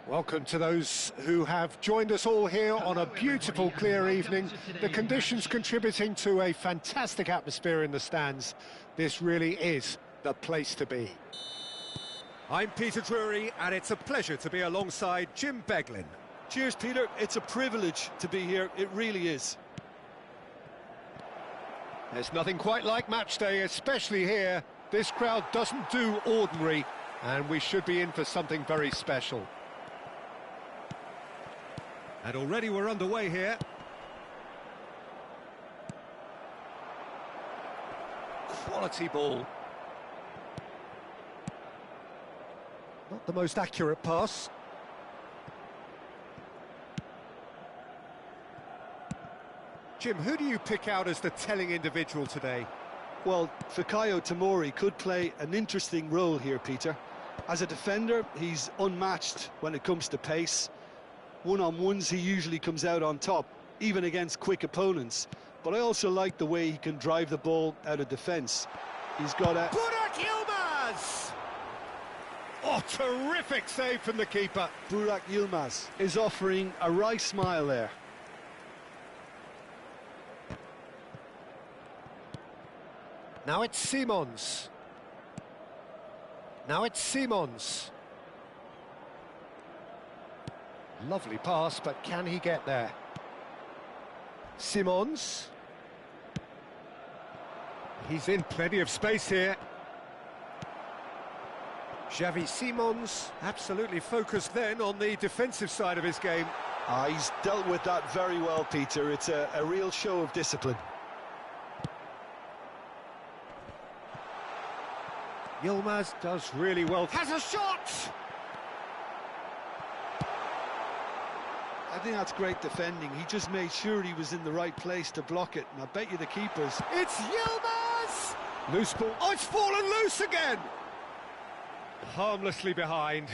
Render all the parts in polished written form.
Welcome to those who have joined us all here on a beautiful, clear evening. The conditions contributing to a fantastic atmosphere in the stands. This really is the place to be. I'm Peter Drury, and it's a pleasure to be alongside Jim Beglin. Cheers, Peter. It's a privilege to be here. It really is. There's nothing quite like match day, especially here. This crowd doesn't do ordinary, and we should be in for something very special. And already we're underway here. Quality ball. Not the most accurate pass. Jim, who do you pick out as the telling individual today? Well, Fikayo Tomori could play an interesting role here, Peter. As a defender, he's unmatched when it comes to pace. One-on-ones, he usually comes out on top, even against quick opponents. But I also like the way he can drive the ball out of defence. He's got a... Burak Yilmaz! Oh, terrific save from the keeper. Burak Yilmaz is offering a wry smile there. Now it's Simons. Now it's Simons. Lovely pass, but can he get there? Simons. He's in plenty of space here. Xavi Simons. Absolutely focused then on the defensive side of his game. He's dealt with that very well, Peter. It's a real show of discipline. Yilmaz does really well. Has a shot! I think that's great defending. He just made sure he was in the right place to block it, and I bet you the keepers... It's Yilmaz! Loose ball. Oh, it's fallen loose again! Harmlessly behind.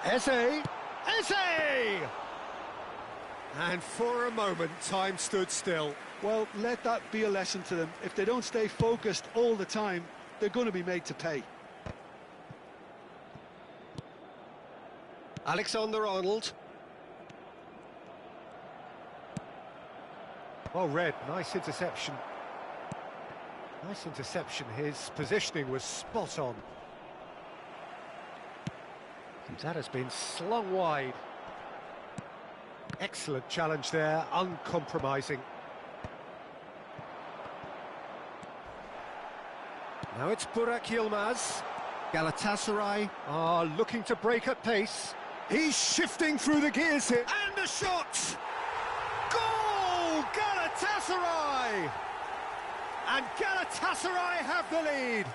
Eze! Eze! And for a moment, time stood still. Well, let that be a lesson to them. If they don't stay focused all the time, they're going to be made to pay. Alexander-Arnold. Well read, nice interception. Nice interception, his positioning was spot on. That has been slung wide. Excellent challenge there, uncompromising. Now it's Burak Yilmaz. Galatasaray are looking to break at pace. He's shifting through the gears here. And a shot! Goal! Galatasaray! And Galatasaray have the lead.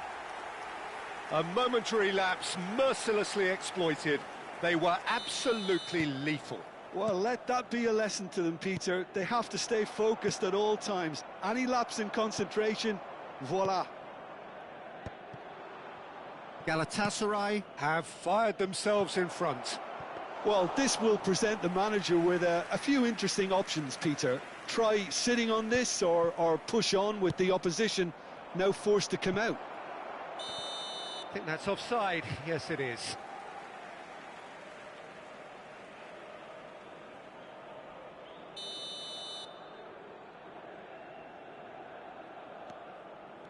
A momentary lapse mercilessly exploited. They were absolutely lethal. Well, let that be a lesson to them, Peter. They have to stay focused at all times. Any lapse in concentration, voila. Galatasaray have fired themselves in front. Well, this will present the manager with a few interesting options, Peter. Try sitting on this or push on with the opposition now forced to come out. I think that's offside. Yes, it is.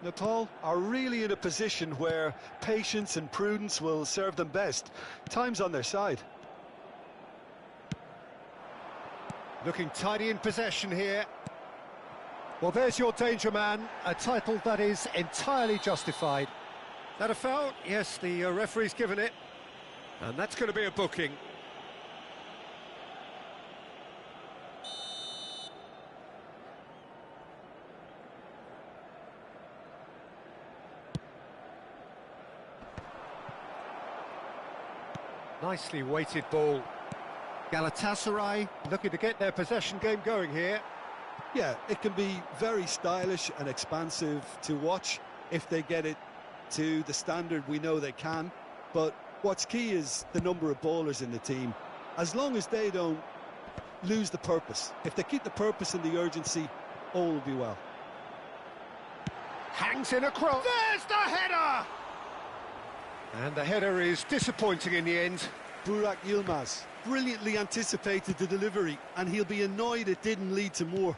Nepal are really in a position where patience and prudence will serve them best. Time's on their side. Looking tidy in possession here. Well, there's your danger man, a title that is entirely justified. That a foul? Yes, the referee's given it. And that's going to be a booking. Nicely weighted ball. Galatasaray looking to get their possession game going here. Yeah, it can be very stylish and expansive to watch if they get it to the standard we know they can. But what's key is the number of ballers in the team. As long as they don't lose the purpose. If they keep the purpose and the urgency, all will be well. Hangs in across. There's the header! And the header is disappointing in the end. Burak Yilmaz brilliantly anticipated the delivery, and he'll be annoyed it didn't lead to more.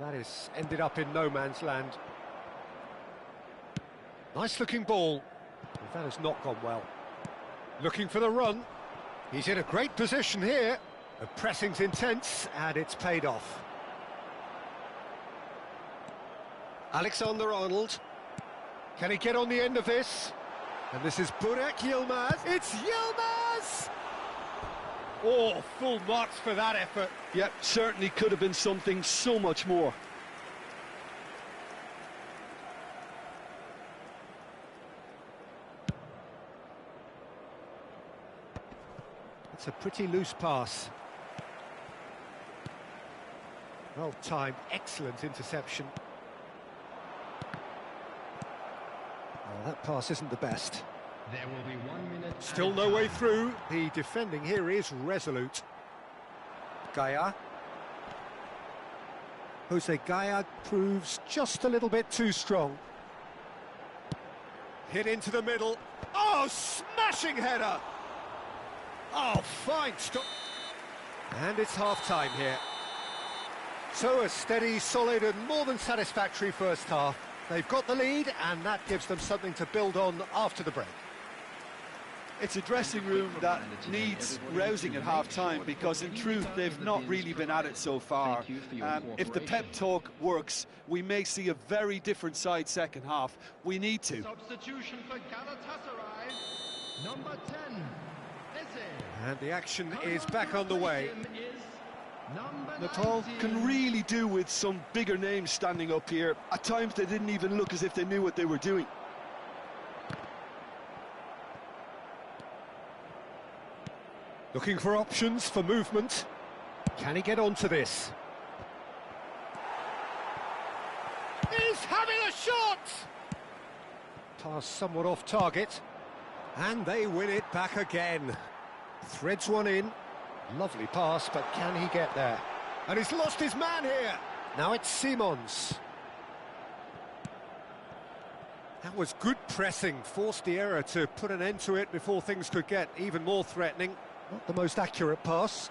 That is ended up in no man's land. Nice looking ball. But that has not gone well. Looking for the run. He's in a great position here. The pressing's intense and it's paid off. Alexander-Arnold. Can he get on the end of this? And this is Burak Yilmaz. It's Yilmaz! Oh, full marks for that effort. Yep, certainly could have been something so much more. It's a pretty loose pass. Well timed, excellent interception. Well, that pass isn't the best. There will be 1 minute. Still no way through. The defending here is resolute. Gaia. Jose Gaia proves just a little bit too strong. Hit into the middle. Oh, smashing header! Oh, fine stop. And it's half-time here. So a steady, solid and more than satisfactory first half. They've got the lead and that gives them something to build on after the break. It's a dressing room that needs rousing at half-time because in truth they've not really been at it so far. If the pep talk works, we may see a very different side second half. We need to. Substitution for Galatasaray, number 10. And the action is back on the way. Nepal can really do with some bigger names standing up here. At times they didn't even look as if they knew what they were doing. Looking for options for movement. Can he get onto this? He's having a shot! Pass somewhat off target. And they win it back again. Threads one in. Lovely pass, but can he get there? And he's lost his man here. Now it's Simons. That was good pressing. Forced the error to put an end to it before things could get even more threatening. Not the most accurate pass.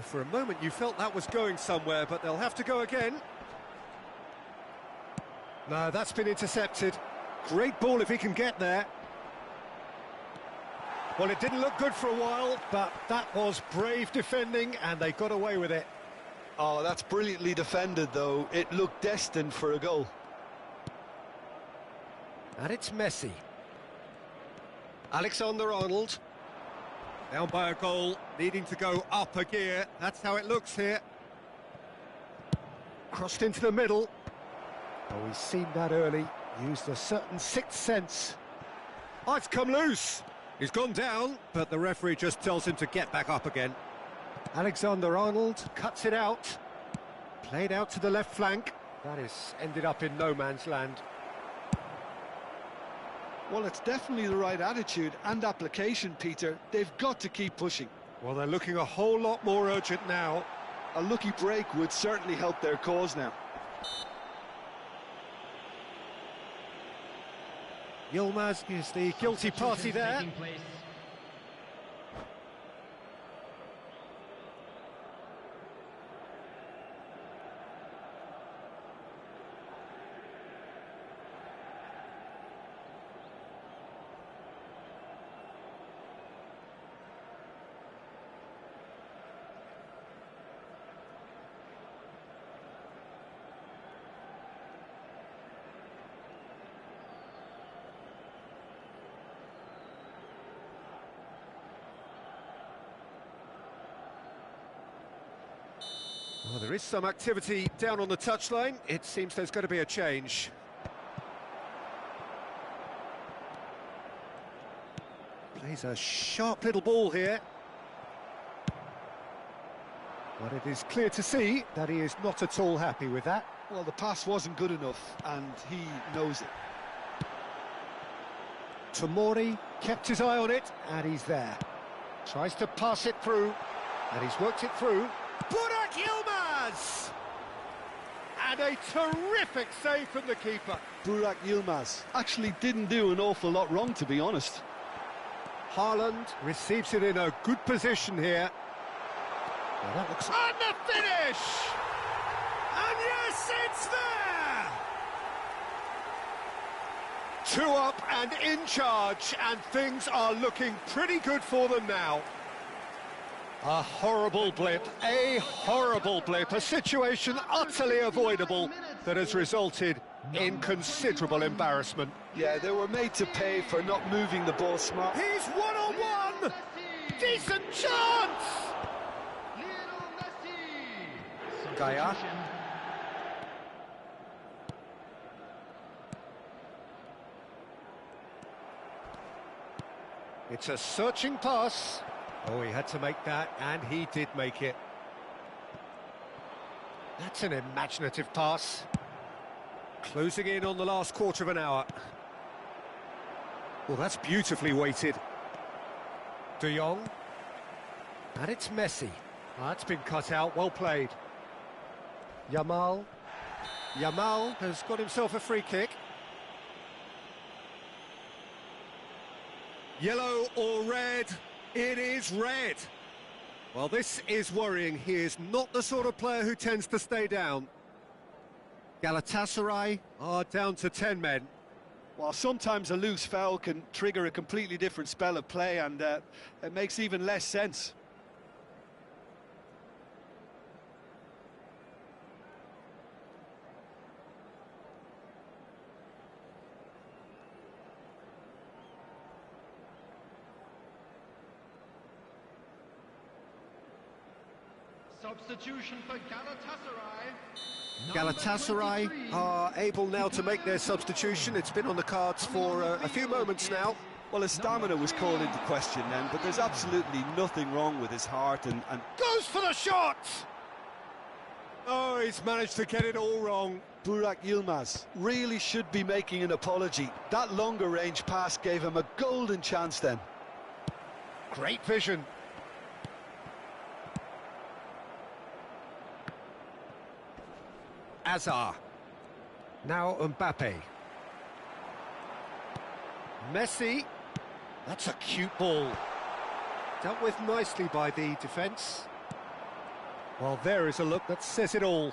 For a moment you felt that was going somewhere, but they'll have to go again. No, that's been intercepted. Great ball if he can get there. Well, it didn't look good for a while, but that was brave defending, and they got away with it. Oh, that's brilliantly defended, though. It looked destined for a goal. And it's Messi. Alexander-Arnold. Down by a goal, needing to go up a gear. That's how it looks here. Crossed into the middle. Oh, he's seen that early. Used a certain sixth sense. Oh, it's come loose. He's gone down, but the referee just tells him to get back up again. Alexander-Arnold cuts it out. Played out to the left flank. That is ended up in no man's land. Well, it's definitely the right attitude and application, Peter. They've got to keep pushing. Well, they're looking a whole lot more urgent now. A lucky break would certainly help their cause now. Yilmaz is the guilty party there. Well, there is some activity down on the touchline. It seems there's going to be a change. Plays a sharp little ball here. But it is clear to see that he is not at all happy with that. Well, the pass wasn't good enough, and he knows it. Tomori kept his eye on it, and he's there. Tries to pass it through, and he's worked it through. Burak Yilmaz! And a terrific save from the keeper. Burak Yilmaz actually didn't do an awful lot wrong, to be honest. Haaland receives it in a good position here. Well, that looks... And the finish! And yes, it's there! 2 up and in charge, and things are looking pretty good for them now. A horrible blip, a situation utterly avoidable that has resulted in considerable embarrassment. Yeah, they were made to pay for not moving the ball smart. He's one-on-one! Decent chance! Gaia. It's a searching pass. Oh, he had to make that, and he did make it. That's an imaginative pass. Closing in on the last quarter of an hour. Well, that's beautifully weighted. De Jong. And it's Messi. Oh, that's been cut out, well played. Yamal. Yamal has got himself a free kick. Yellow or red? It is red. Well, this is worrying. He is not the sort of player who tends to stay down. Galatasaray are down to 10 men. While sometimes a loose foul can trigger a completely different spell of play, and it makes even less sense. Substitution for Galatasaray. Galatasaray are able now to make their substitution. It's been on the cards for a few moments now. Well, his stamina was called into question then, but there's absolutely nothing wrong with his heart and... Goes for the shot! Oh, he's managed to get it all wrong. Burak Yilmaz really should be making an apology. That longer range pass gave him a golden chance then. Great vision. Azar. Now Mbappe. Messi. That's a cute ball. Dealt with nicely by the defence. Well, there is a look that says it all.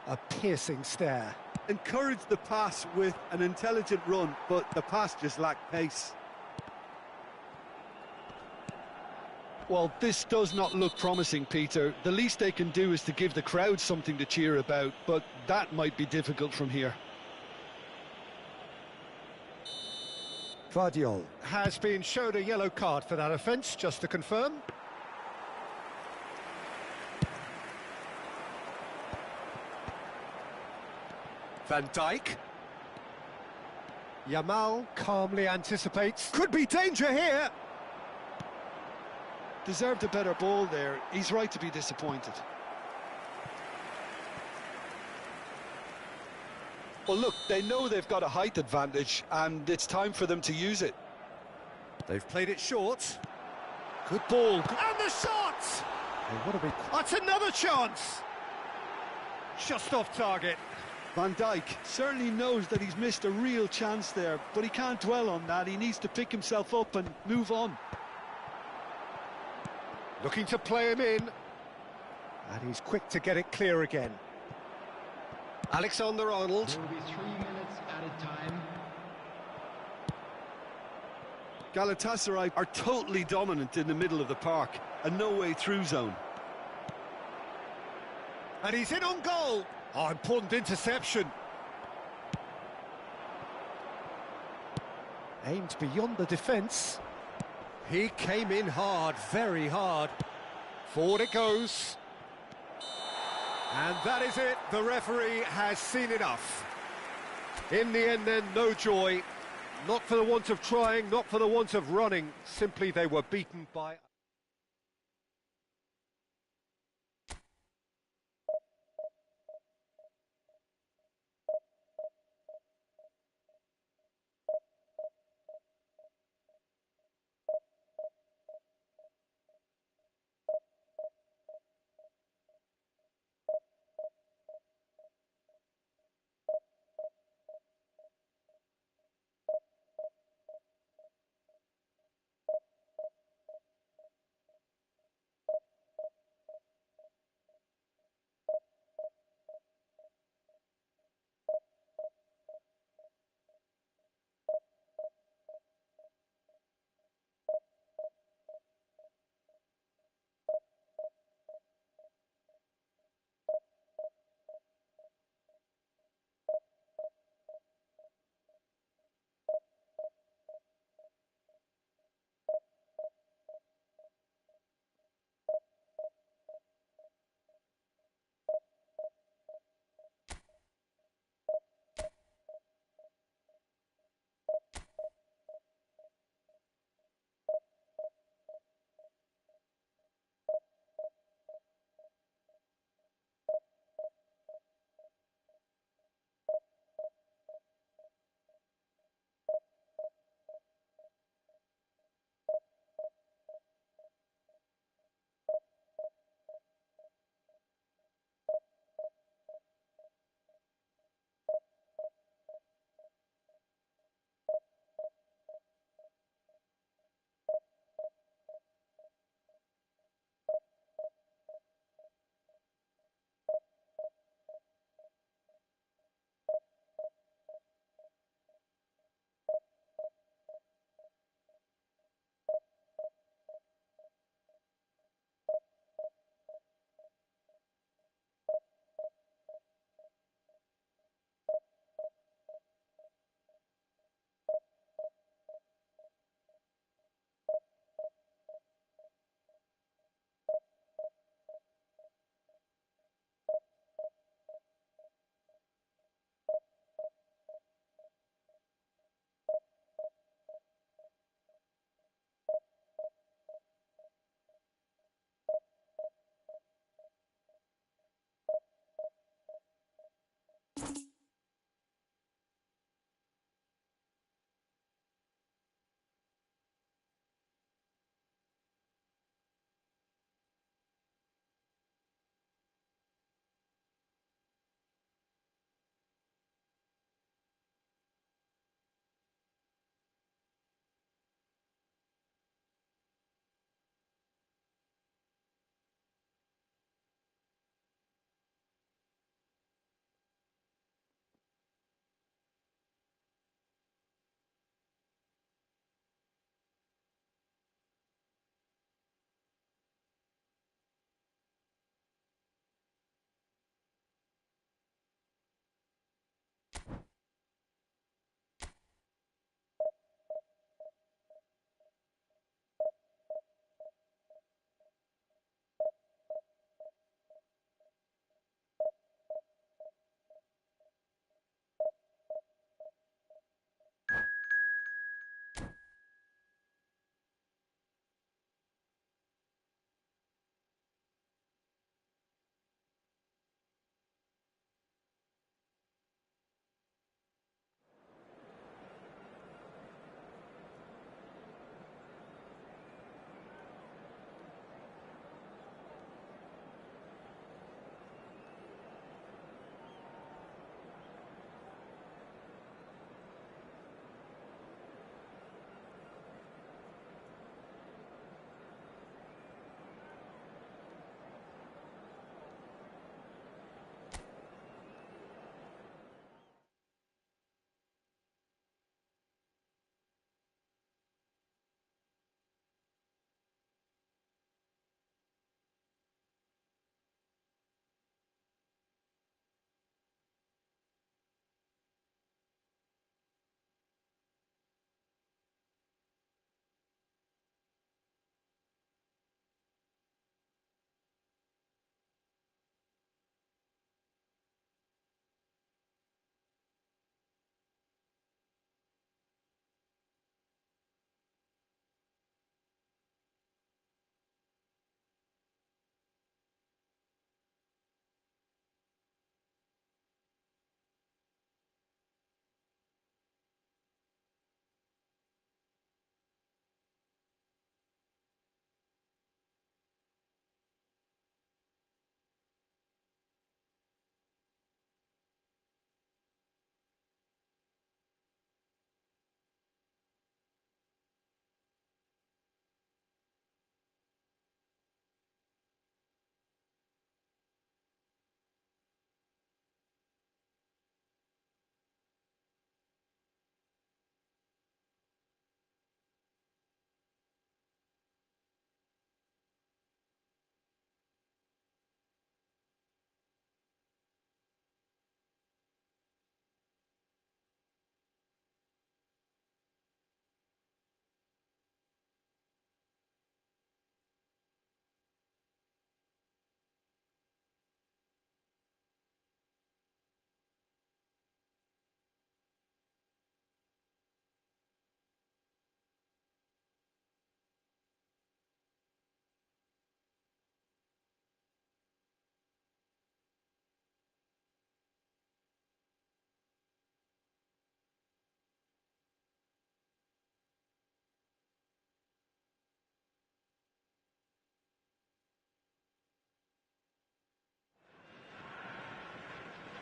A piercing stare. Encouraged the pass with an intelligent run, but the pass just lacked pace. Well, this does not look promising, Peter. The least they can do is to give the crowd something to cheer about, but that might be difficult from here. Vardiol has been shown a yellow card for that offence, just to confirm. Van Dijk. Yamal calmly anticipates. Could be danger here. Deserved a better ball there. He's right to be disappointed. Well, look, they know they've got a height advantage, and it's time for them to use it. They've played it short. Good ball. And the shot! Hey, what a big... That's another chance! Just off target. Van Dijk certainly knows that he's missed a real chance there, but he can't dwell on that. He needs to pick himself up and move on. Looking to play him in. And he's quick to get it clear again. Alexander-Arnold. There will be 3 minutes added time. Galatasaray are totally dominant in the middle of the park. A no-way through zone. And he's in on goal. Oh, important interception. Aimed beyond the defence. He came in hard, very hard. Forward it goes. And that is it. The referee has seen enough. In the end then, no joy. Not for the want of trying, not for the want of running. Simply they were beaten by...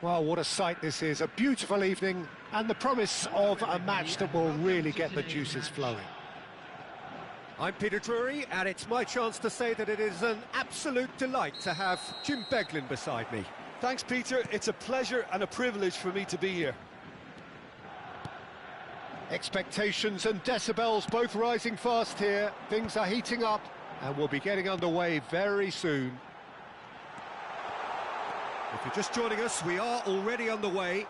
Well, what a sight this is, a beautiful evening, and the promise of a match that will really get the juices flowing. I'm Peter Drury, and it's my chance to say that it is an absolute delight to have Jim Beglin beside me. Thanks, Peter. It's a pleasure and a privilege for me to be here. Expectations and decibels both rising fast here. Things are heating up, and we'll be getting underway very soon. If you're just joining us, we are already underway.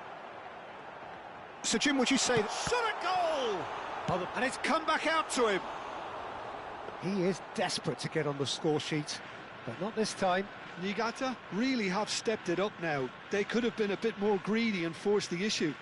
So, Jim, would you say that... Shot at goal! And it's come back out to him. He is desperate to get on the score sheet, but not this time. Niigata really have stepped it up now. They could have been a bit more greedy and forced the issue.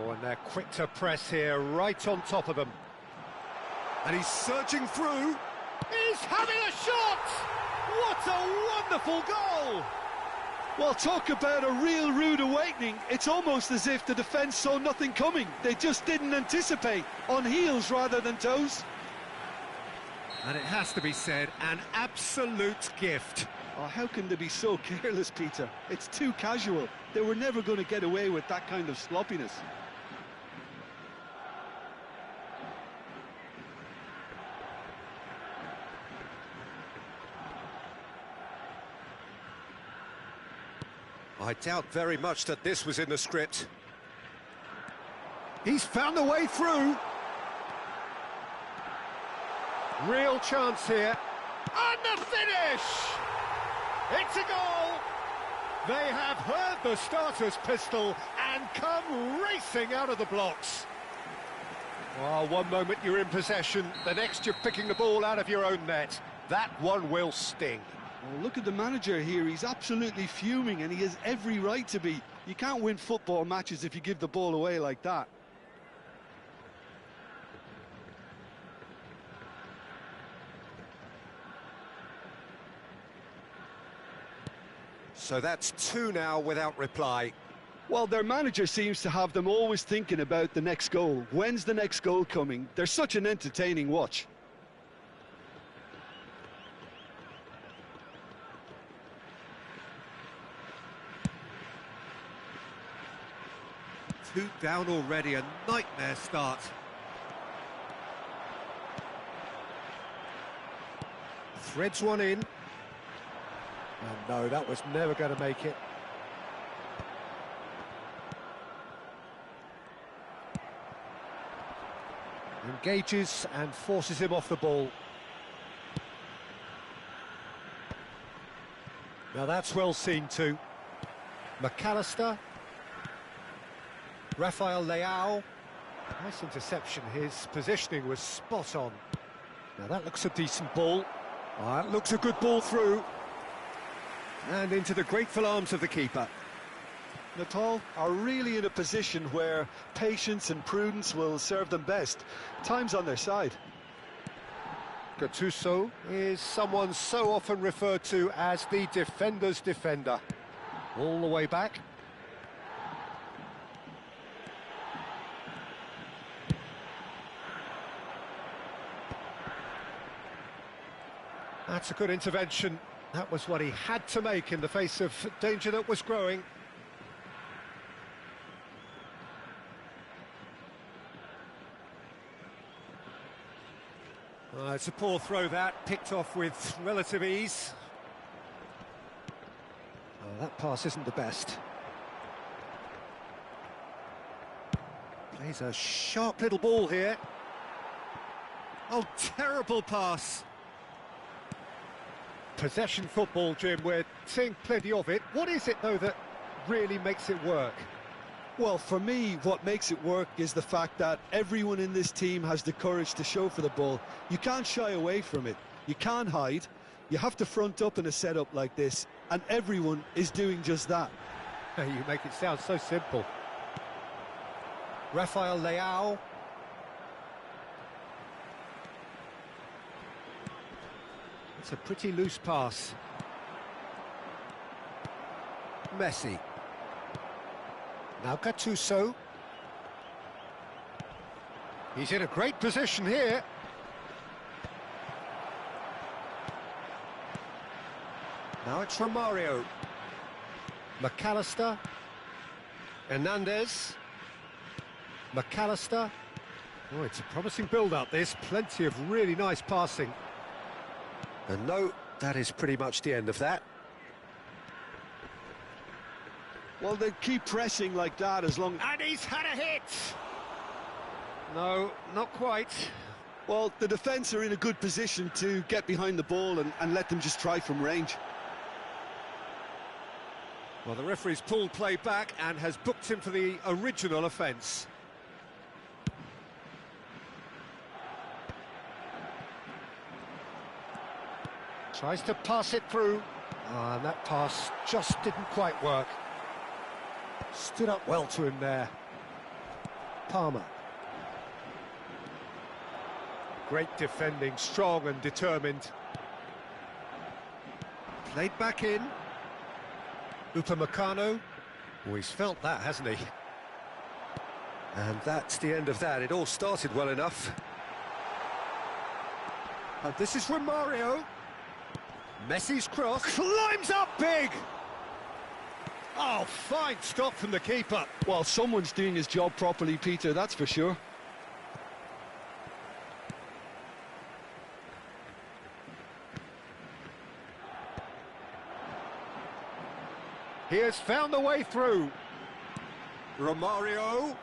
Oh, and they're quick to press here, right on top of them. And he's surging through. He's having a shot! What a wonderful goal! Well, talk about a real rude awakening. It's almost as if the defence saw nothing coming. They just didn't anticipate, on heels rather than toes. And it has to be said, an absolute gift. Oh, how can they be so careless, Peter? It's too casual. They were never going to get away with that kind of sloppiness. I doubt very much that this was in the script. He's found the way through. Real chance here. And the finish! It's a goal! They have heard the starter's pistol and come racing out of the blocks. Well, one moment you're in possession, the next you're picking the ball out of your own net. That one will sting. Oh, look at the manager here. He's absolutely fuming, and he has every right to be. You can't win football matches if you give the ball away like that. So that's two now without reply. Well, their manager seems to have them always thinking about the next goal. When's the next goal coming? They're such an entertaining watch. Two down already, a nightmare start. Threads one in. And no, that was never going to make it. Engages and forces him off the ball. Now that's well seen too. McAllister. Rafael Leao. Nice interception, his positioning was spot on. Now that looks a decent ball. That looks a good ball through. And into the grateful arms of the keeper. Nepal are really in a position where patience and prudence will serve them best. Time's on their side. Gattuso is someone so often referred to as the defender's defender. All the way back. That's a good intervention. That was what he had to make in the face of danger that was growing. It's a poor throw that, picked off with relative ease. Oh, that pass isn't the best. Plays a sharp little ball here. Oh, terrible pass. Possession football, Jim, we're seeing plenty of it. What is it, though, that really makes it work? Well, for me, what makes it work is the fact that everyone in this team has the courage to show for the ball. You can't shy away from it. You can't hide. You have to front up in a setup like this, and everyone is doing just that. You make it sound so simple. Rafael Leao. It's a pretty loose pass. Messi. Now Gattuso. He's in a great position here. Now it's Romario. McAllister. Hernandez. McAllister. Oh, it's a promising build-up, this. Plenty of really nice passing. And no, that is pretty much the end of that. Well, they keep pressing like that as long... And he's had a hit! No, not quite. Well, the defence are in a good position to get behind the ball and let them just try from range. Well, the referee's pulled play back and has booked him for the original offence. Tries to pass it through. And that pass just didn't quite work. Stood up well to him there. Palmer. Great defending, strong and determined. Played back in. Upamecano. Oh, he's felt that, hasn't he? And that's the end of that. It all started well enough. And this is Romario. Messi's cross. Climbs up big! Oh, fine stop from the keeper. Well, someone's doing his job properly, Peter, that's for sure. He has found the way through. Romario.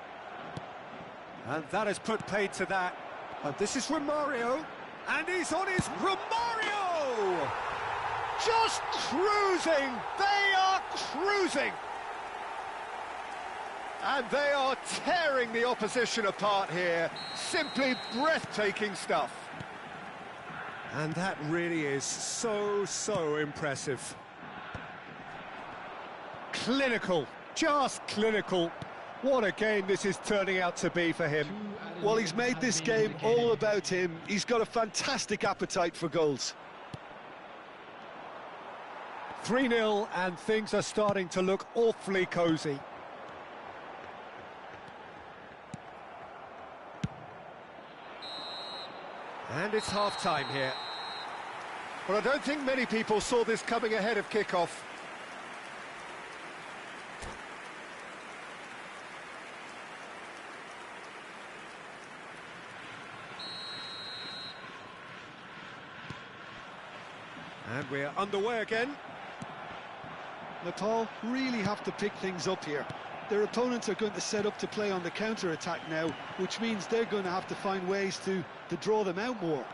And that has put paid to that. And this is Romario. And he's on his Romario! Just cruising! They are cruising! And they are tearing the opposition apart here. Simply breathtaking stuff. And that really is so impressive. Clinical, just clinical. What a game this is turning out to be for him. Well, he's made this game all about him. He's got a fantastic appetite for goals. 3-0 and things are starting to look awfully cosy. And it's half-time here. But I don't think many people saw this coming ahead of kick-off. And we're underway again. Nepal really have to pick things up here. Their opponents are going to set up to play on the counter-attack now, which means they're going to have to find ways to draw them out more.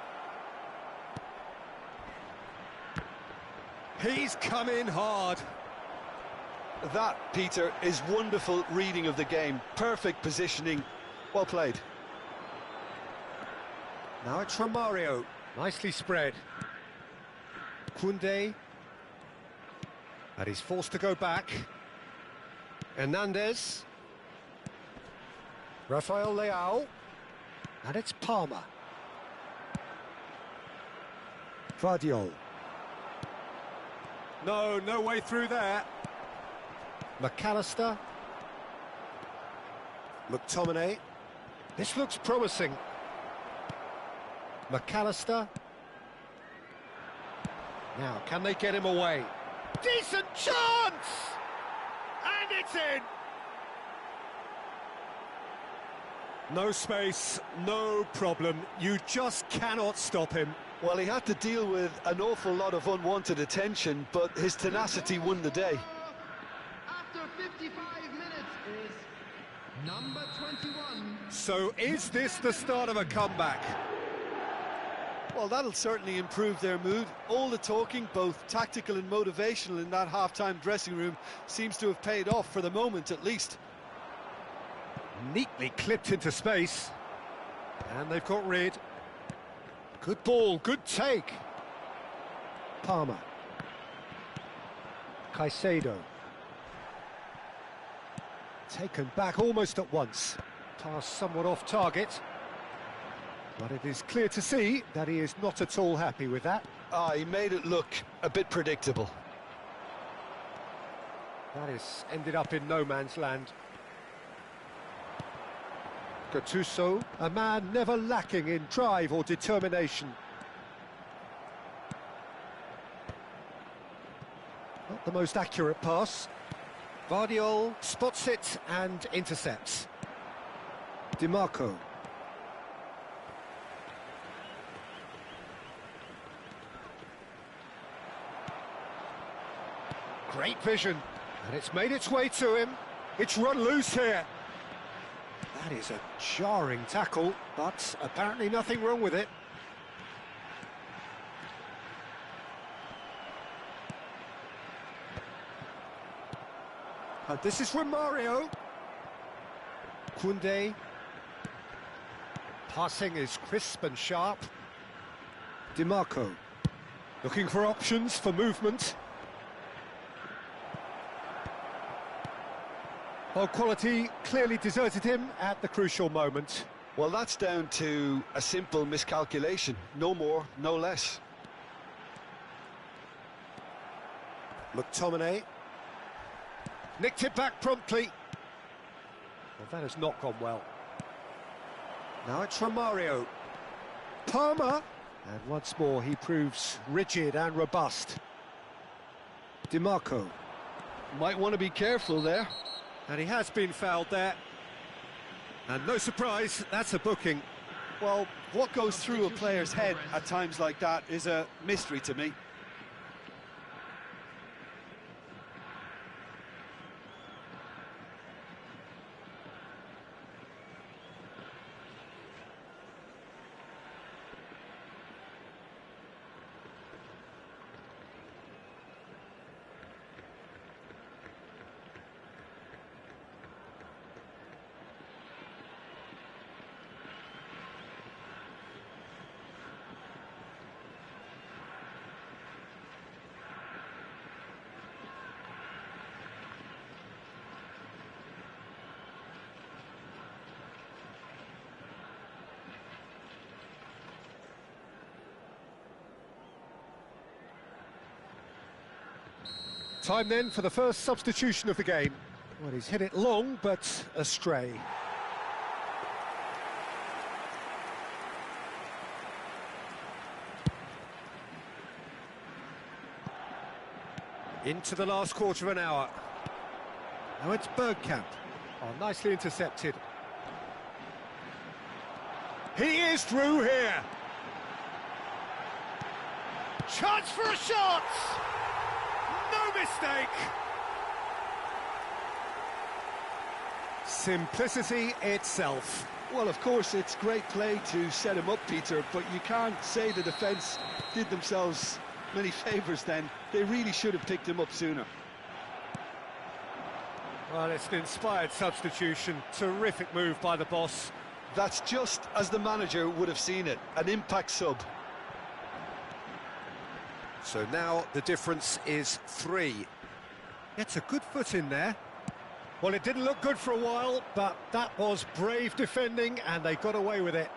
He's come in hard. That, Peter, is wonderful reading of the game. Perfect positioning. Well played. Now it's Romario. Nicely spread. Koundé. And he's forced to go back. Hernandez. Rafael Leao. And it's Palmer. Vardiol. No way through there. McAllister. McTominay. This looks promising. McAllister. Now, can they get him away? Decent chance! And it's in! No space, no problem. You just cannot stop him. Well, he had to deal with an awful lot of unwanted attention, but his tenacity won the day. After 55 minutes is number 21. So is this the start of a comeback? Well, that'll certainly improve their mood. All the talking, both tactical and motivational, in that half-time dressing room seems to have paid off for the moment, at least. Neatly clipped into space. And they've got rid. Good ball, good take. Palmer. Caicedo. Taken back almost at once. Pass somewhat off target. But it is clear to see that he is not at all happy with that. He made it look a bit predictable. That is ended up in no man's land. Gattuso, a man never lacking in drive or determination. Not the most accurate pass. Vardiol spots it and intercepts. DiMarco. Great vision, and it's made its way to him. It's run loose here. That is a jarring tackle, but apparently nothing wrong with it. And this is from Mario. Koundé. Passing is crisp and sharp. DiMarco. Looking for options for movement. Well, quality clearly deserted him at the crucial moment. Well, that's down to a simple miscalculation. No more, no less. McTominay. Nicked it back promptly. Well, that has not gone well. Now it's from Mario. Palmer. And once more he proves rigid and robust. DiMarco. Might want to be careful there. And he has been fouled there. And no surprise, that's a booking. Well, what goes through a player's head at times like that is a mystery to me. Time then for the first substitution of the game. Well, he's hit it long, but astray. Into the last quarter of an hour. Now it's Bergkamp. Oh, nicely intercepted. He is through here. Chance for a shot! No mistake. Simplicity itself. Well, of course, it's great play to set him up, Peter, but you can't say the defence did themselves many favours then. They really should have picked him up sooner. Well, it's an inspired substitution. Terrific move by the boss. That's just as the manager would have seen it, an impact sub. So now the difference is 3. Gets a good foot in there. Well, it didn't look good for a while, but that was brave defending, and they got away with it.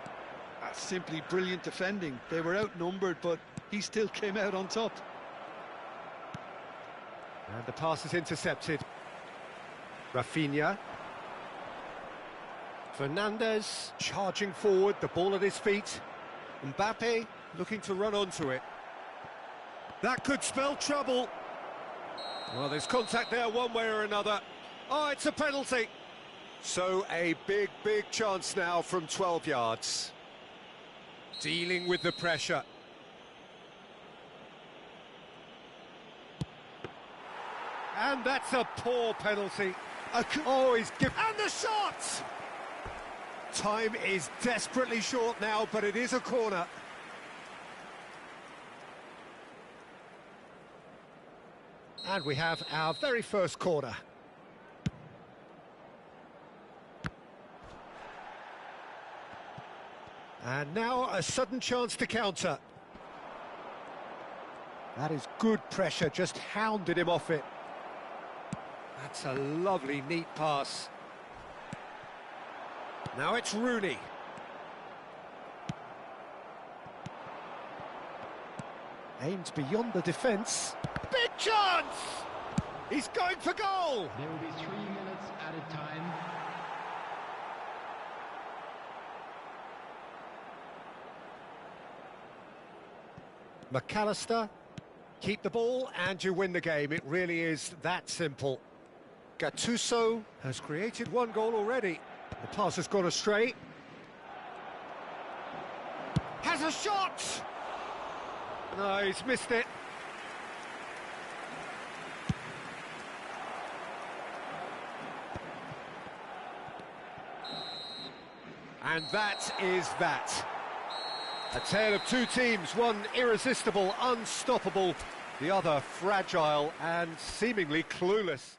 That's simply brilliant defending. They were outnumbered, but he still came out on top. And the pass is intercepted. Rafinha. Fernandes charging forward, the ball at his feet. Mbappe looking to run onto it. That could spell trouble. Well, there's contact there one way or another. Oh, it's a penalty. So a big, big chance now from 12 yards. Dealing with the pressure. And that's a poor penalty. Oh, he's given... And the shot! Time is desperately short now, but it is a corner. And we have our very first corner. And now a sudden chance to counter. That is good pressure, just hounded him off it. That's a lovely, neat pass. Now it's Rooney. Aimed beyond the defence. Big chance! He's going for goal! There will be 3 minutes added time. McAllister. Keep the ball and you win the game. It really is that simple. Gattuso. Has created one goal already. The pass has gone astray. Has a shot! No, he's missed it. And that is that. A tale of two teams, one irresistible, unstoppable, the other fragile and seemingly clueless.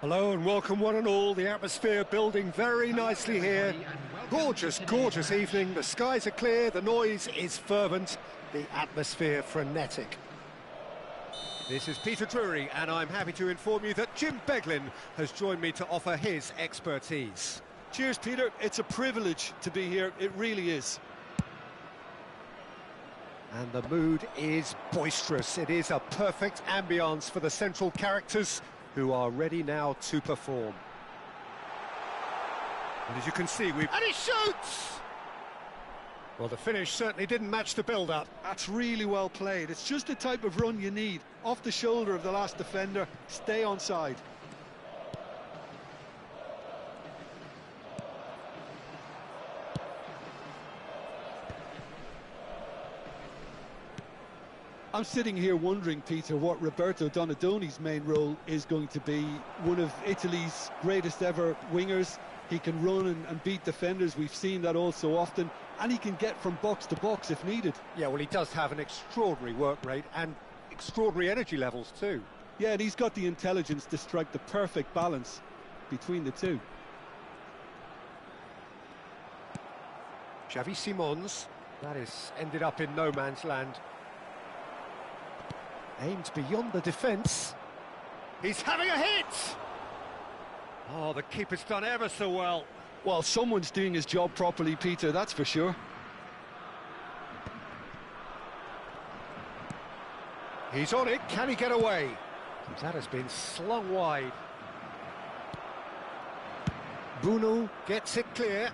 Hello and welcome one and all. The atmosphere building very nicely here. Gorgeous, gorgeous evening. The skies are clear, the noise is fervent, the atmosphere frenetic. This is Peter Drury, and I'm happy to inform you that Jim Beglin has joined me to offer his expertise. Cheers, Peter. It's a privilege to be here. It really is. And the mood is boisterous. It is a perfect ambience for the central characters who are ready now to perform. And as you can see, And he shoots! Well, the finish certainly didn't match the build-up. That's really well played. It's just the type of run you need. Off the shoulder of the last defender, stay onside. I'm sitting here wondering, Peter, what Roberto Donadoni's main role is going to be. One of Italy's greatest ever wingers. He can run and beat defenders. We've seen that all so often. And he can get from box to box if needed. Yeah, well, he does have an extraordinary work rate and extraordinary energy levels too. Yeah, and he's got the intelligence to strike the perfect balance between the two. Xavi Simons. That is ended up in no man's land. Aimed beyond the defence. He's having a hit! oh, the keeper's done ever so well. Well, someone's doing his job properly, Peter, that's for sure. He's on it, can he get away? That has been slung wide. Bruno gets it clear.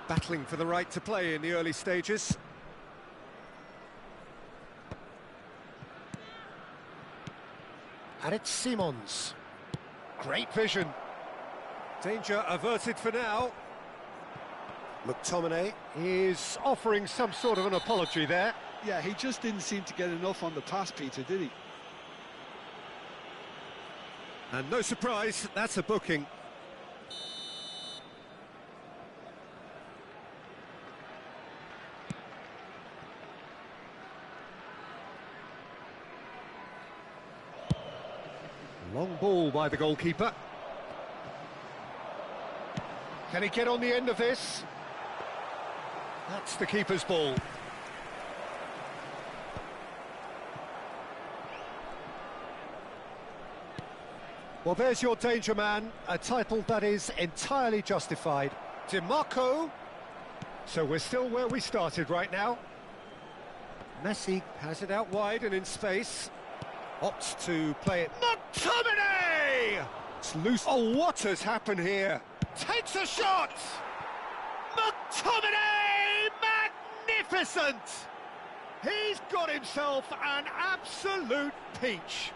Battling for the right to play in the early stages. And it's Simons. Great vision. Danger averted for now. McTominay is offering some sort of an apology there. Yeah, he just didn't seem to get enough on the pass, Peter, did he? And no surprise, that's a booking. Long ball by the goalkeeper. Can he get on the end of this? That's the keeper's ball. Well, there's your danger man, a title that is entirely justified. DiMarco. So we're still where we started right now. Messi has it out wide and in space. Opts to play it. McTominay! It's loose. Oh, what has happened here? Takes a shot! McTominay! Magnificent! He's got himself an absolute peach.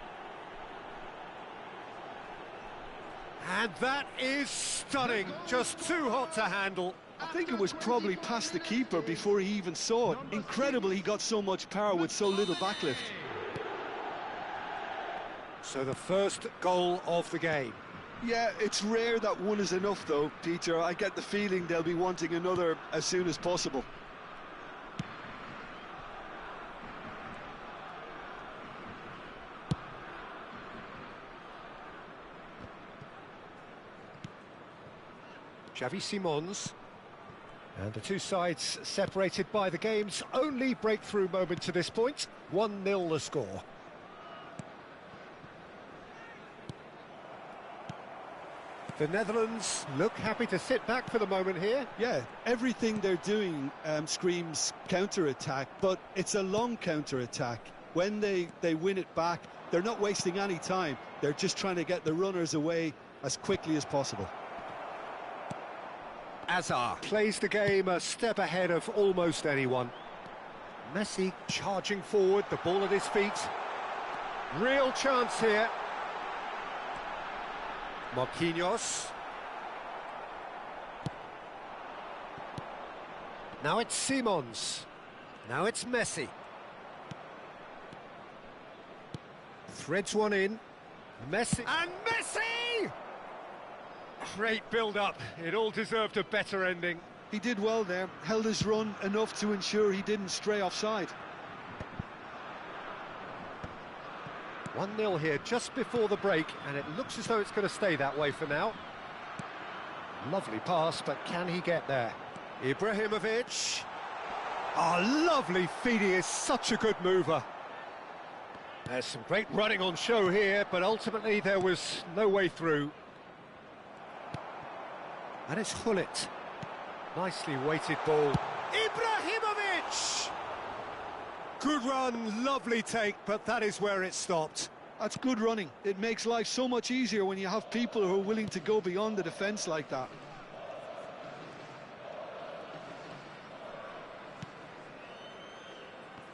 And that is stunning. Just too hot to handle. I think it was probably past the keeper before he even saw it. Incredible he got so much power with so little backlift. So the first goal of the game. Yeah, it's rare that one is enough though, Peter. I get the feeling they'll be wanting another as soon as possible. Xavi Simons. And the two sides separated by the game's only breakthrough moment to this point. 1-0 the score. The Netherlands look happy to sit back for the moment here. Yeah, everything they're doing screams counter-attack, but it's a long counter-attack. When they win it back, they're not wasting any time. They're just trying to get the runners away as quickly as possible. Azar plays the game a step ahead of almost anyone. Messi charging forward, the ball at his feet. Real chance here. Marquinhos. Now it's Simons. Now it's Messi. Threads one in. Messi. And Messi! Great build-up. It all deserved a better ending. He did well there, held his run enough to ensure he didn't stray offside. 1-0 here just before the break, and it looks as though it's going to stay that way for now. Lovely pass, but can he get there? Ibrahimovic. Oh, lovely feed, he is such a good mover. There's some great running on show here, but ultimately there was no way through. And it's Hullet. Nicely weighted ball. Ibrahimovic! Good run, lovely take, but that is where it stopped. That's good running. It makes life so much easier when you have people who are willing to go beyond the defence like that.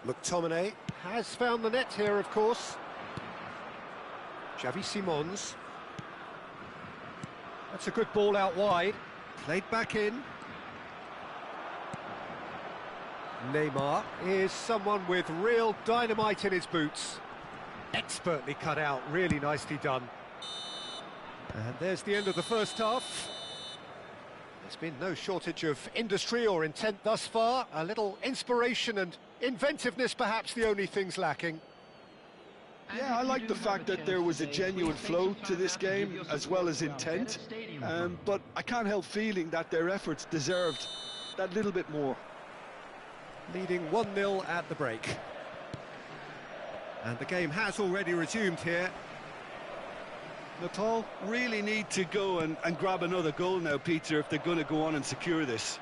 McTominay has found the net here, of course. Xavi Simons. That's a good ball out wide. Played back in. Neymar is someone with real dynamite in his boots. Expertly cut out, really nicely done. And there's the end of the first half. There's been no shortage of industry or intent thus far. A little inspiration and inventiveness, perhaps the only things lacking. Yeah, I like the fact that there was a genuine flow to this game as well as intent, but I can't help feeling that their efforts deserved that little bit more. Leading 1-0 at the break. And the game has already resumed here. Nepal really need to go and grab another goal now, Peter, if they're going to go on and secure this.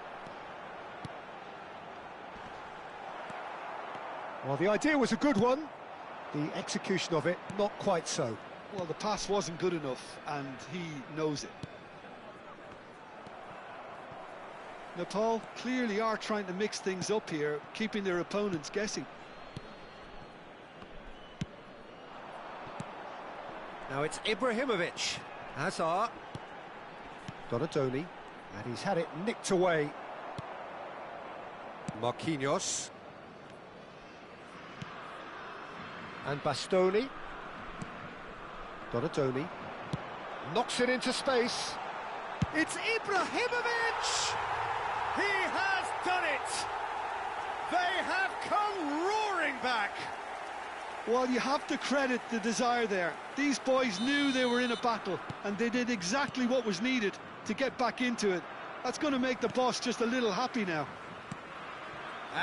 Well, the idea was a good one. The execution of it, not quite so. Well, the pass wasn't good enough, and he knows it. Nepal clearly are trying to mix things up here, keeping their opponents guessing. Now it's Ibrahimovic. Hazard. Donatoni, and he's had it nicked away. Marquinhos. And Bastoni. Donatoni. Knocks it into space. It's Ibrahimovic! He has done it! They have come roaring back! Well, you have to credit the desire there. These boys knew they were in a battle, and they did exactly what was needed to get back into it. That's going to make the boss just a little happy now.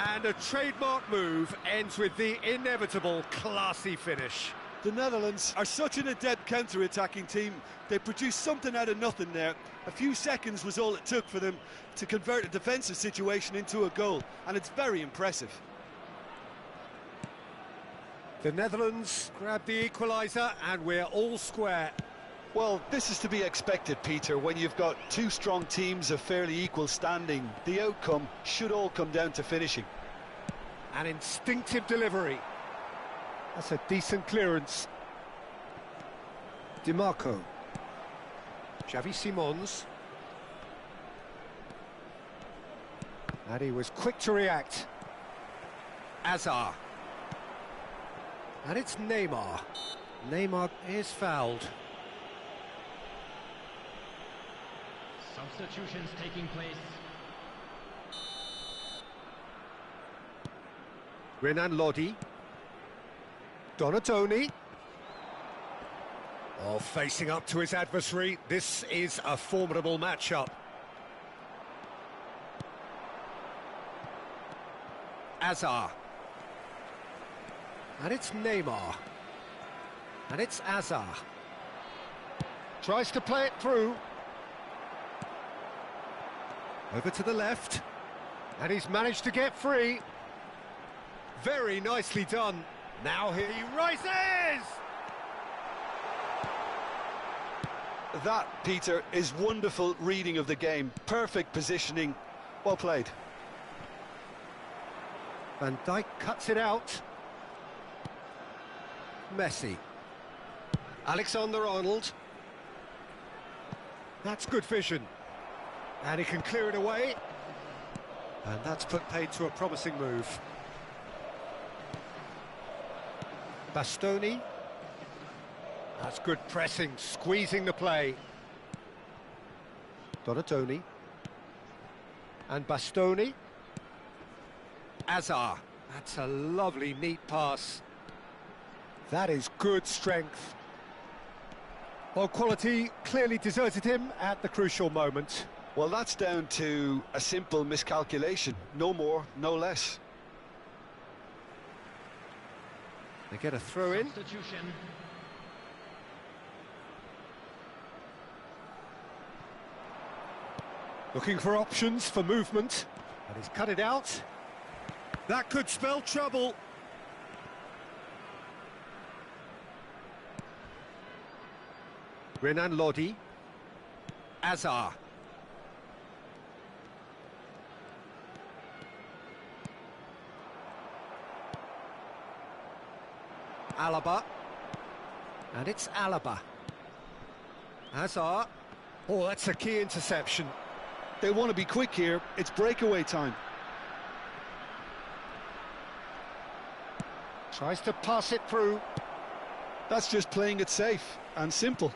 And a trademark move ends with the inevitable classy finish. The Netherlands are such an adept counter-attacking team. They produced something out of nothing there. A few seconds was all it took for them to convert a defensive situation into a goal, and it's very impressive. The Netherlands grab the equaliser, and we're all square. Well, this is to be expected, Peter. When you've got two strong teams of fairly equal standing, the outcome should all come down to finishing. An instinctive delivery. That's a decent clearance. DiMarco. Xavi Simons. And he was quick to react. Hazard. And it's Neymar. Neymar is fouled. Substitutions taking place. Renan Lodi. Donatoni. Oh, facing up to his adversary, this is a formidable matchup. Hazard. And it's Neymar. And it's Hazard. Tries to play it through. Over to the left. And he's managed to get free. Very nicely done. Now here he rises! That, Peter, is wonderful reading of the game. Perfect positioning. Well played. Van Dijk cuts it out. Messi. Alexander-Arnold. That's good vision. And he can clear it away. And that's put paid to a promising move. Bastoni. That's good pressing, squeezing the play. Donatoni. And Bastoni. Hazard. That's a lovely, neat pass. That is good strength. Well, quality clearly deserted him at the crucial moment. Well, that's down to a simple miscalculation. No more, no less. They get a throw in. Substitution. Looking for options for movement. And he's cut it out. That could spell trouble. Renan Lodi. Azar. Alaba. And it's Alaba. Azar. Oh, that's a key interception. They want to be quick here. It's breakaway time. Tries to pass it through. That's just playing it safe and simple.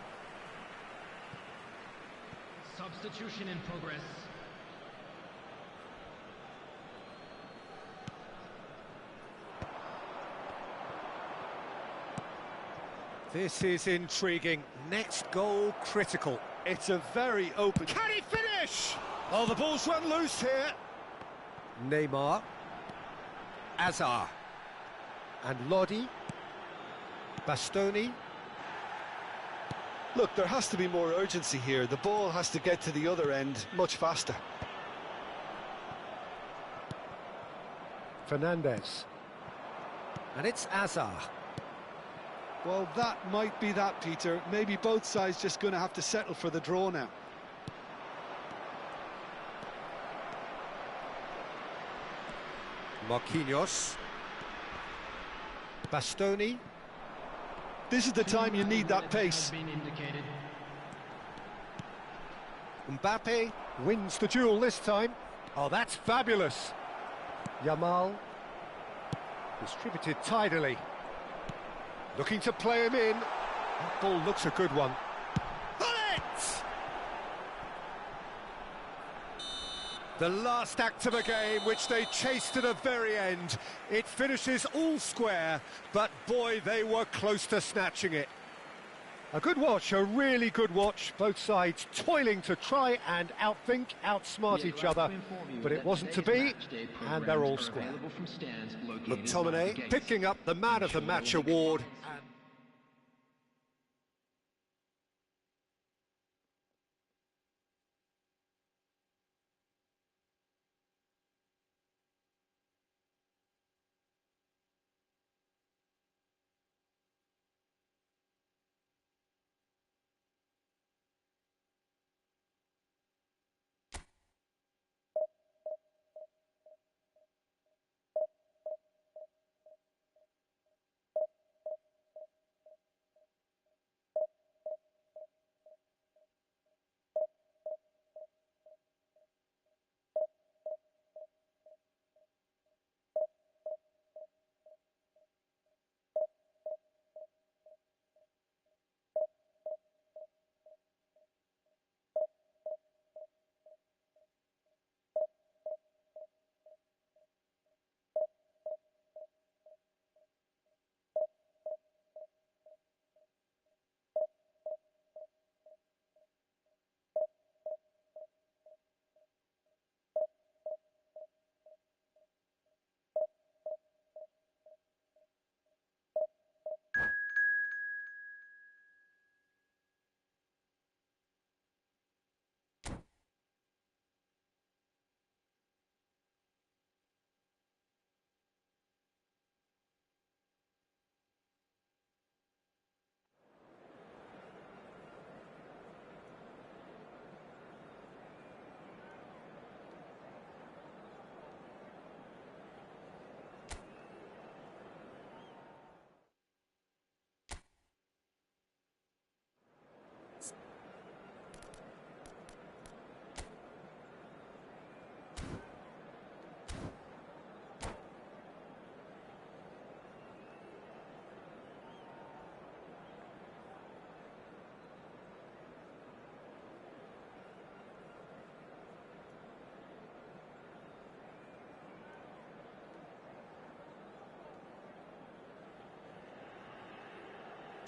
Substitution in progress. This is intriguing. Next goal critical. It's a very open... Can he finish? Oh, the ball's run loose here. Neymar. Azar. And Lodi. Bastoni. Look, there has to be more urgency here. The ball has to get to the other end much faster. Fernandez. And it's Azar. Well, that might be that, Peter. Maybe both sides just going to have to settle for the draw now. Marquinhos. Bastoni. This is the time you need that Has pace. been indicated. Mbappe wins the duel this time. Oh, that's fabulous. Yamal. Distributed tidily. Looking to play him in. That ball looks a good one. Bullet! The last act of a game, which they chased to the very end. It finishes all square, but boy, they were close to snatching it. A good watch, a really good watch. Both sides toiling to try and outthink, outsmart each other. But it wasn't to be, and they're all square. McTominay picking up the Man of the Match award.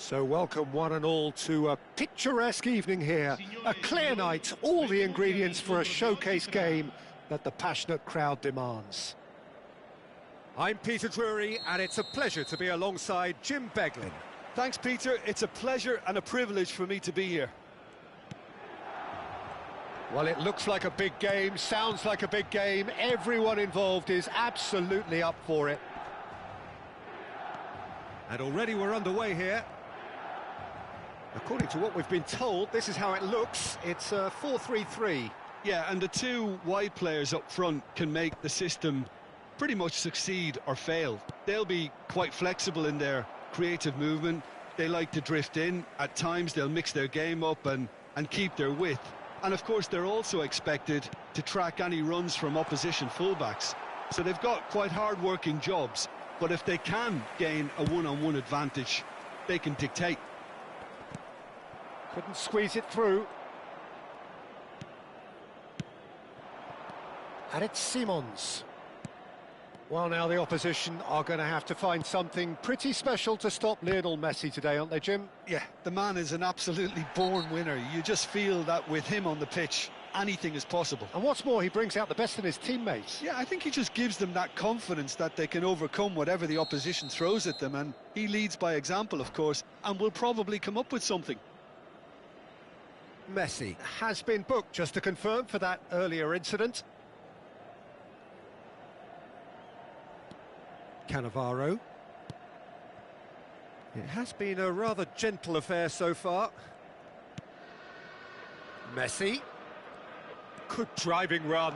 So welcome one and all to a picturesque evening here. A clear night, all the ingredients for a showcase game that the passionate crowd demands. I'm Peter Drury, and it's a pleasure to be alongside Jim Beglin. Thanks, Peter. It's a pleasure and a privilege for me to be here. Well, it looks like a big game, sounds like a big game. Everyone involved is absolutely up for it. And already we're underway here. According to what we've been told, this is how it looks. It's a 4-3-3. Yeah, and the two wide players up front can make the system pretty much succeed or fail. They'll be quite flexible in their creative movement. They like to drift in. At times they'll mix their game up and keep their width. And of course they're also expected to track any runs from opposition fullbacks. So they've got quite hard-working jobs, but if they can gain a one-on-one advantage, they can dictate. Couldn't squeeze it through. And it's Simons. Well, now the opposition are going to have to find something pretty special to stop Lionel Messi today, aren't they, Jim? Yeah, the man is an absolutely born winner. You just feel that with him on the pitch, anything is possible. And what's more, he brings out the best in his teammates. Yeah, I think he just gives them that confidence that they can overcome whatever the opposition throws at them, and he leads by example, of course, and will probably come up with something. Messi. Has been booked, just to confirm, for that earlier incident. Cannavaro. It has been a rather gentle affair so far. Messi. Good driving run.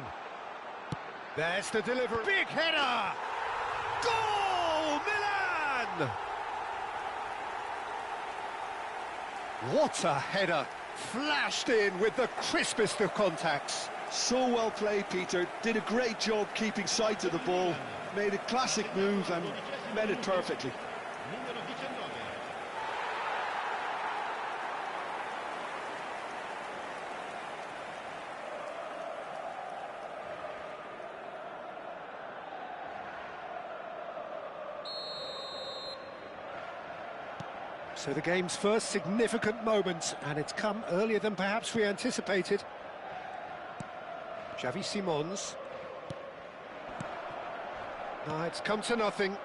There's the delivery. Big header! Goal! Milan! What a header! Flashed in with the crispest of contacts. So well played, Peter. Did a great job keeping sight of the ball. Made a classic move and met it perfectly. So the game's first significant moment, and it's come earlier than perhaps we anticipated. Xavi Simons. No, it's come to nothing.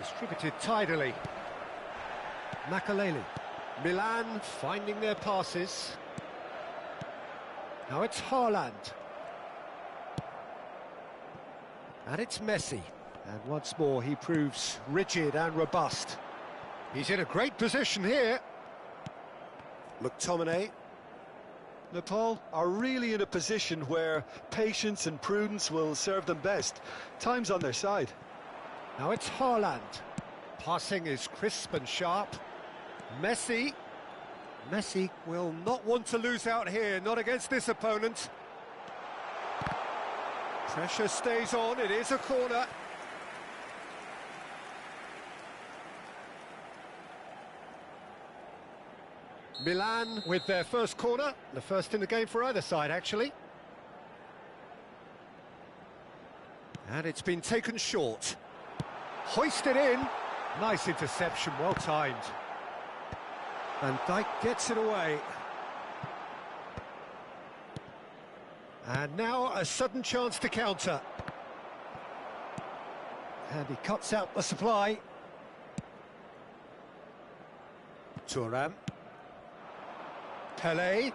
Distributed tidily. Makaleli. Milan finding their passes. Now it's Haaland. And it's Messi. And once more he proves rigid and robust. He's in a great position here. McTominay. Nepal are really in a position where patience and prudence will serve them best. Time's on their side. Now it's Haaland. Passing is crisp and sharp. Messi. Messi Will not want to lose out here, not against this opponent. Pressure stays on, it is a corner. Milan with their first corner, the first in the game for either side, actually. And it's been taken short. Hoisted in. Nice interception, well timed. Van Dijk gets it away. And now a sudden chance to counter. And he cuts out the supply. Thuram. Pelé.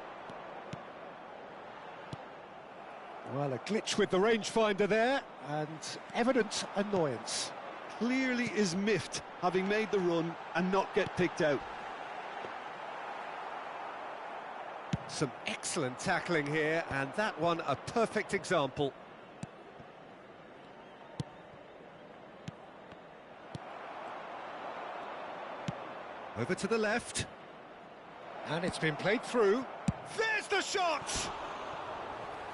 Well, a glitch with the rangefinder there, and evident annoyance. Clearly is miffed, having made the run and not get picked out. Some excellent tackling here, and that one a perfect example. Over to the left. And it's been played through. There's the shot!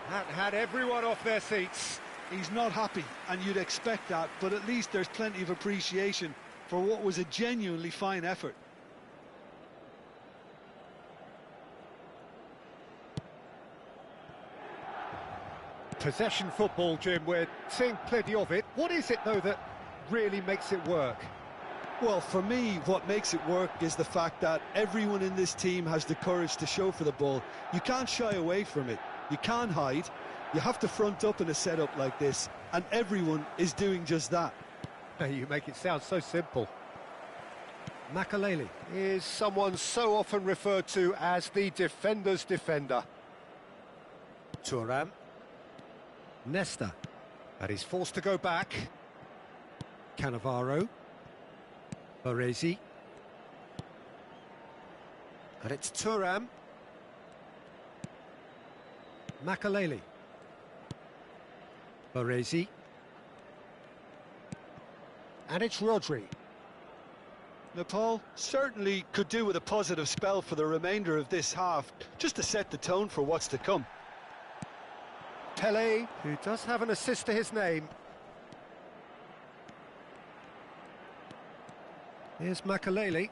That had everyone off their seats. He's not happy, and you'd expect that, but at least there's plenty of appreciation for what was a genuinely fine effort. Possession football, Jim, we're seeing plenty of it. What is it, though, that really makes it work? Well, for me, what makes it work is the fact that everyone in this team has the courage to show for the ball. You can't shy away from it. You can't hide. You have to front up in a setup like this, and everyone is doing just that. You make it sound so simple. Makaleli is someone so often referred to as the defender's defender. Thuram. Nesta. And he's forced to go back. Cannavaro. Baresi. And it's Thuram. Makaleli. Baresi. And it's Rodri. Nepal certainly could do with a positive spell for the remainder of this half, just to set the tone for what's to come. Pele, who does have an assist to his name. Here's Makaleli.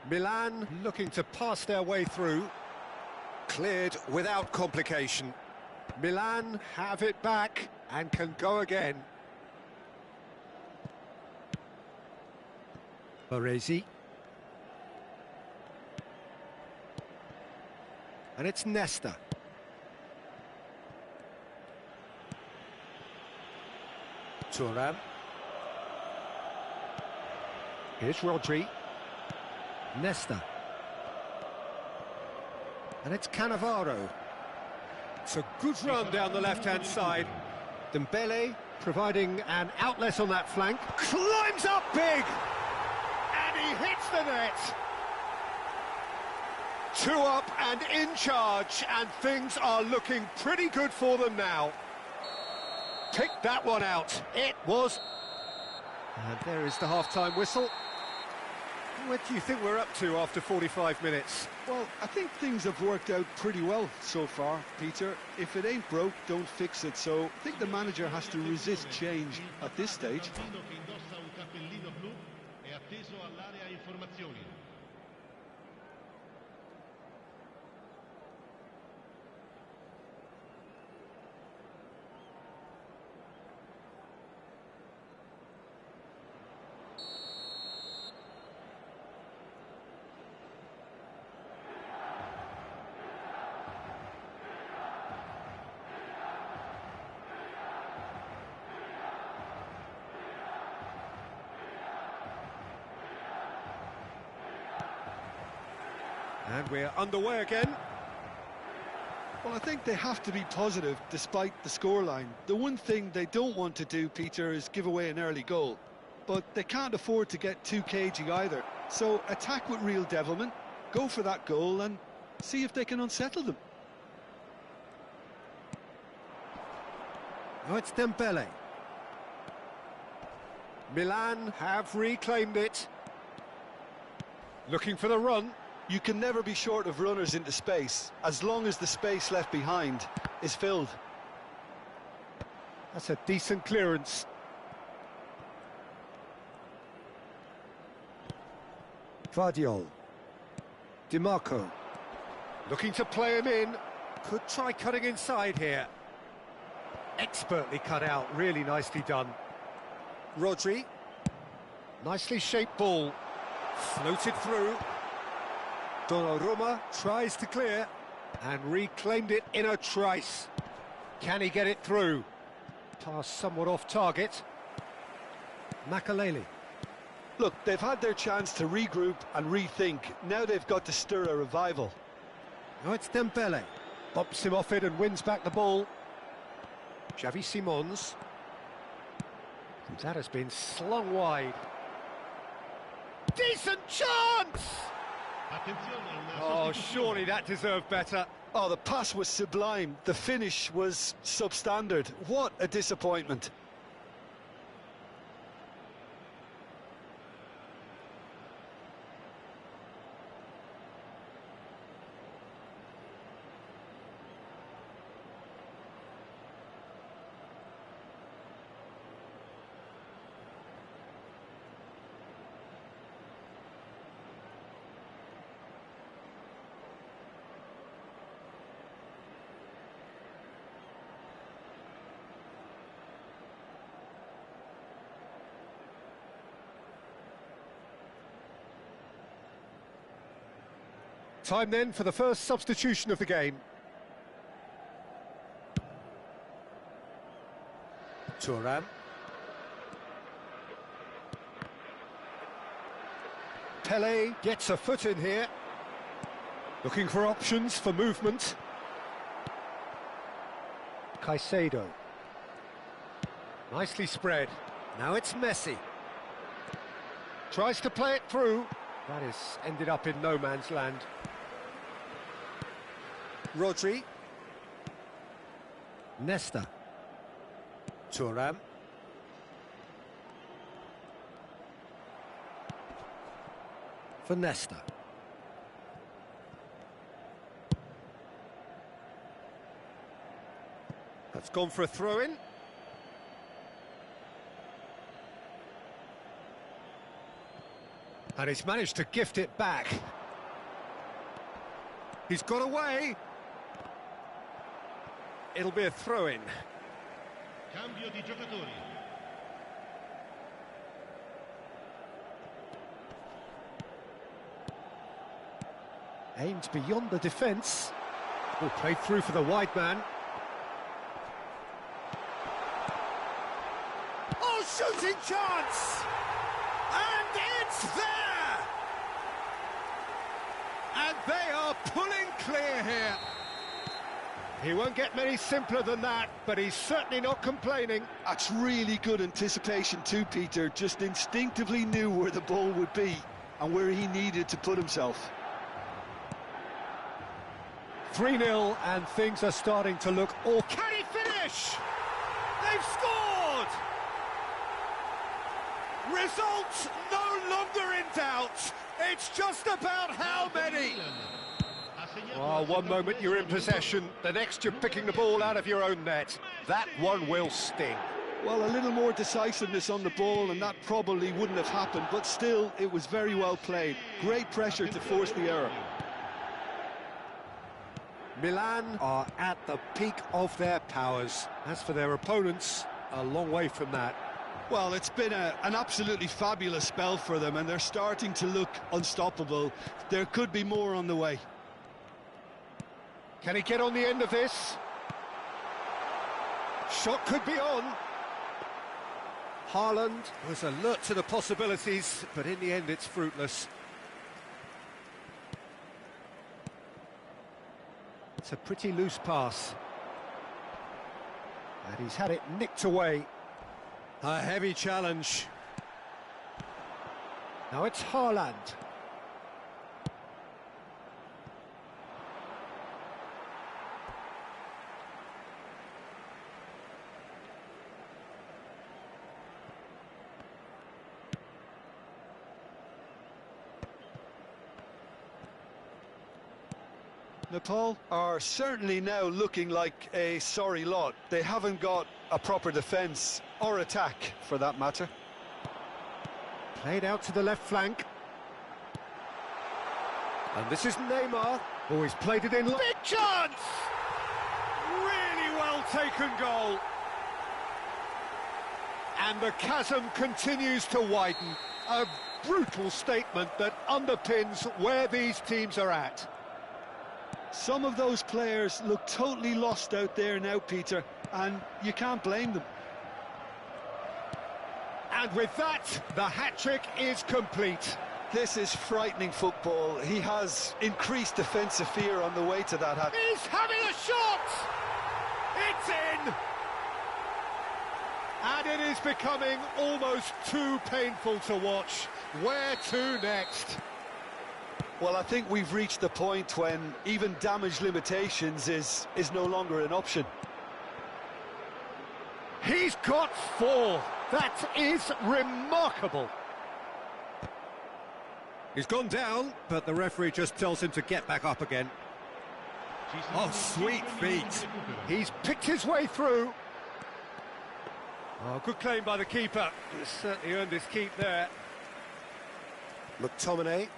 Milan looking to pass their way through. Cleared without complication. Milan have it back and can go again. Baresi. And it's Nesta. Thuram. Here's Rodri. Nesta. And it's Cannavaro. It's a good run down the left-hand side. Dembele providing an outlet on that flank. Climbs up big! And he hits the net! 2 up and in charge, and things are looking pretty good for them now. Pick that one out. It was... And there is the half-time whistle. What do you think we're up to after 45 minutes? Well, I think things have worked out pretty well so far, Peter. If it ain't broke, don't fix it. So I think the manager has to resist change at this stage. And we're underway again. Well, I think they have to be positive despite the scoreline. The one thing they don't want to do, Peter, is give away an early goal. But they can't afford to get too cagey either. So attack with real devilment, go for that goal and see if they can unsettle them. Oh, it's Dembele. Milan have reclaimed it. Looking for the run. You can never be short of runners into space, as long as the space left behind is filled. That's a decent clearance. Vardiol. DiMarco. Looking to play him in. Could try cutting inside here. Expertly cut out, really nicely done. Rodri. Nicely shaped ball. Floated through. Donnarumma tries to clear and reclaimed it in a trice. Can he get it through? Pass somewhat off target. Makaleli. Look, they've had their chance to regroup and rethink. Now they've got to stir a revival. Now it's Dembele. Bumps him off it and wins back the ball. Xavi Simons. And that has been slung wide. Decent chance! Oh, surely that deserved better. Oh, the pass was sublime. The finish was substandard. What a disappointment. Time then for the first substitution of the game. Thuram. Pele gets a foot in here. Looking for options for movement. Caicedo. Nicely spread. Now it's Messi. Tries to play it through. That has ended up in no man's land. Rodri. Nesta. Thuram. For Nesta. That's gone for a throw-in. And he's managed to gift it back. He's got away. It'll be a throw-in. Cambio di giocatori. Aimed beyond the defence. Oh, played through for the wide man. Oh, shooting chance! And it's there! And they are pulling clear here. He won't get many simpler than that, but he's certainly not complaining. That's really good anticipation too, Peter. Just instinctively knew where the ball would be and where he needed to put himself. 3-0 and things are starting to look awful. Can he finish? They've scored! Results no longer in doubt. It's just about how many. Oh, one moment you're in possession, the next you're picking the ball out of your own net. That one will sting. Well, a little more decisiveness on the ball and that probably wouldn't have happened, but still, it was very well played. Great pressure to force the error. Milan are at the peak of their powers. As for their opponents, a long way from that. Well, it's been an absolutely fabulous spell for them, and they're starting to look unstoppable. There could be more on the way. Can he get on the end of this? Shot could be on. Haaland was alert to the possibilities, but in the end it's fruitless. It's a pretty loose pass. And he's had it nicked away. A heavy challenge. Now it's Haaland. Nepal are certainly now looking like a sorry lot. They haven't got a proper defence or attack, for that matter. Played out to the left flank. And this is Neymar. Oh, he's played it in. Big chance! Really well taken goal. And the chasm continues to widen. A brutal statement that underpins where these teams are at. Some of those players look totally lost out there now, Peter, and you can't blame them. And with that, the hat-trick is complete. This is frightening football. He has increased defensive fear on the way to that hat. He's having a shot! It's in! And it is becoming almost too painful to watch. Where to next? Well, I think we've reached the point when even damage limitations is no longer an option. He's got 4. That is remarkable. He's gone down, but the referee just tells him to get back up again. Oh, sweet feet. He's picked his way through. Oh, good claim by the keeper. He's certainly earned his keep there. McTominay.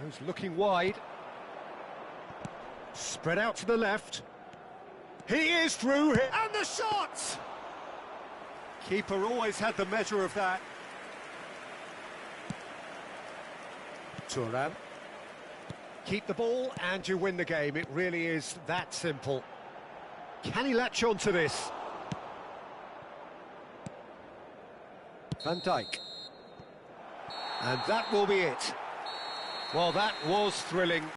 Goes looking wide. Spread out to the left. He is through here. And the shot! Keeper always had the measure of that. Thuram. Keep the ball and you win the game. It really is that simple. Can he latch on to this? Van Dijk. And that will be it. Well, that was thrilling.